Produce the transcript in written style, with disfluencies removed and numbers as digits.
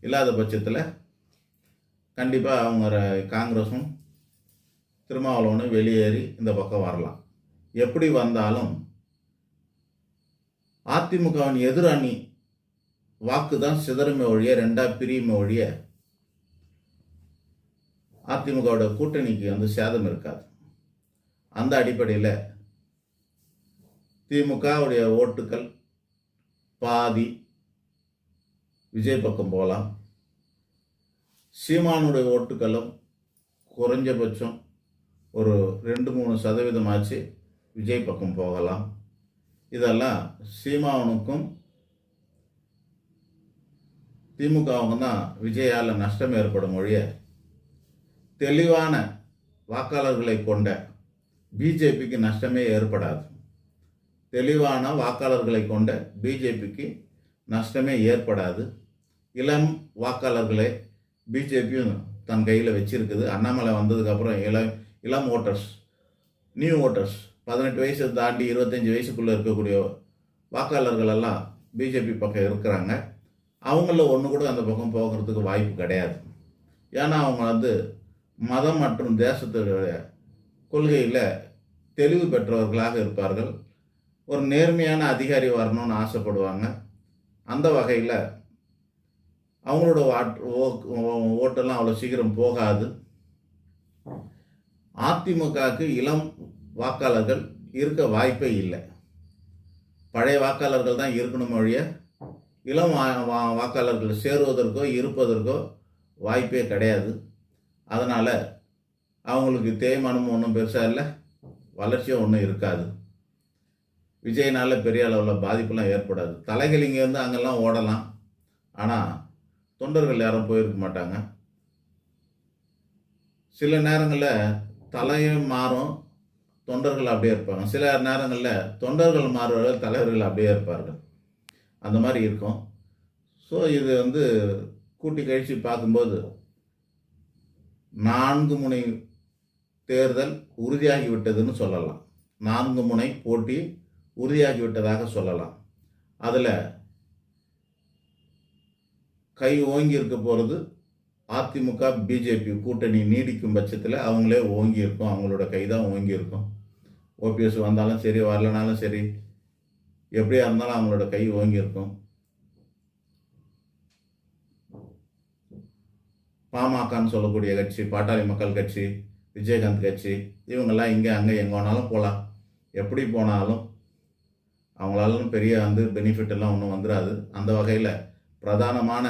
இல்லாத பட்சத்தில் கண்டிப்பாக அவங்க காங்கிரஸும் திருமாவளவனும் வெளியேறி இந்த பக்கம் வரலாம். எப்படி வந்தாலும் அதிமுகவின் எதிர் அணி வாக்கு தான் சிதறுமே ஒழிய, ரெண்டாக பிரியுமே ஒழிய அதிமுகவோட கூட்டணிக்கு சேதம் இருக்காது. அந்த அடிப்படையில் திமுகவுடைய ஓட்டுக்கள் பாதி விஜய் பக்கம் போகலாம். சீமானுடைய ஓட்டுக்களும் குறைஞ்சபட்சம் ஒரு 2-3% ஆச்சு விஜய் பக்கம் போகலாம். இதெல்லாம் சீமானுக்கும் திமுகவுக்கும் தான் விஜயால் நஷ்டம் ஏற்படும் மொழிய, தெளிவான வாக்காளர்களை கொண்ட பிஜேபிக்கு நஷ்டமே ஏற்படாது. தெளிவான வாக்காளர்களை கொண்ட பிஜேபிக்கு நஷ்டமே ஏற்படாது. இளம் வாக்காளர்களை பிஜேபியும் தன் கையில் வச்சிருக்குது. அண்ணாமலை வந்ததுக்கப்புறம் இளம் ஓட்டர்ஸ், நியூ ஓட்டர்ஸ், 18 வயசு தாண்டி 25 வயசுக்குள்ளே இருக்கக்கூடிய வாக்காளர்கள் எல்லாம் பிஜேபி பக்கம் இருக்கிறாங்க. அவங்கள ஒன்று கூட அந்த பக்கம் போகிறதுக்கு வாய்ப்பு கிடையாது. ஏன்னா அவங்க மதம் மற்றும் தேசத்துடைய கொள்கையில் தெளிவு பெற்றவர்களாக இருப்பார்கள். ஒரு நேர்மையான அதிகாரி வரணும்னு ஆசைப்படுவாங்க. அந்த வகையில் அவங்களோட ஓட்டெல்லாம் அவ்வளோ சீக்கிரம் போகாது. அதிமுகவுக்கு இளம் வாக்காளர்கள் இருக்க வாய்ப்பே இல்லை. பழைய வாக்காளர்கள் தான் இருக்கணும் ஒழிய இளம் வாக்காளர்கள் சேருவதற்கோ இருப்பதற்கோ வாய்ப்பே கிடையாது. அதனால் அவங்களுக்கு தேய்மானமும் ஒன்றும் பெருசாக இல்லை, வளர்ச்சியும் ஒன்றும் இருக்காது. விஜய்னால பெரிய அளவில் பாதிப்பெல்லாம் ஏற்படாது. தலைகள் இங்கே அங்கெல்லாம் ஓடலாம், ஆனால் தொண்டர்கள் யாரும் போயிருக்க மாட்டாங்க. சில நேரங்களில் தலையும் மாறும், தொண்டர்கள் அப்படியே இருப்பாங்க. சில நேரங்களில் தொண்டர்கள் மாறுவார்கள், தலைவர்கள் அப்படியே இருப்பார்கள். அந்த மாதிரி இருக்கும். ஸோ இது கூட்டி கழித்து பார்க்கும்போது 4 முனை தேர்தல் உறுதியாகிவிட்டதுன்னு சொல்லலாம். 4 முனை போட்டி உறுதியாகிவிட்டதாக சொல்லலாம். அதில் கை ஓங்கி இருக்க போகிறது அதிமுக பிஜேபி கூட்டணி நீடிக்கும் பட்சத்தில் அவங்களே ஓங்கி இருக்கும், அவங்களோட கை தான் ஓங்கி இருக்கும். ஓபிஎஸ் வந்தாலும் சரி, வரலனாலும் சரி, எப்படியா இருந்தாலும் அவங்களோட கை ஓங்கி இருக்கும். பாமகன்னு சொல்லக்கூடிய கட்சி, பாட்டாளி மக்கள் கட்சி, விஜயகாந்த் கட்சி, இவங்கெல்லாம் இங்கே அங்கே எங்கே வேணாலும் போகலாம். எப்படி போனாலும் அவங்களாலும் பெரிய பெனிஃபிட் எல்லாம் ஒன்றும் வந்துடாது. அந்த வகையில் பிரதானமான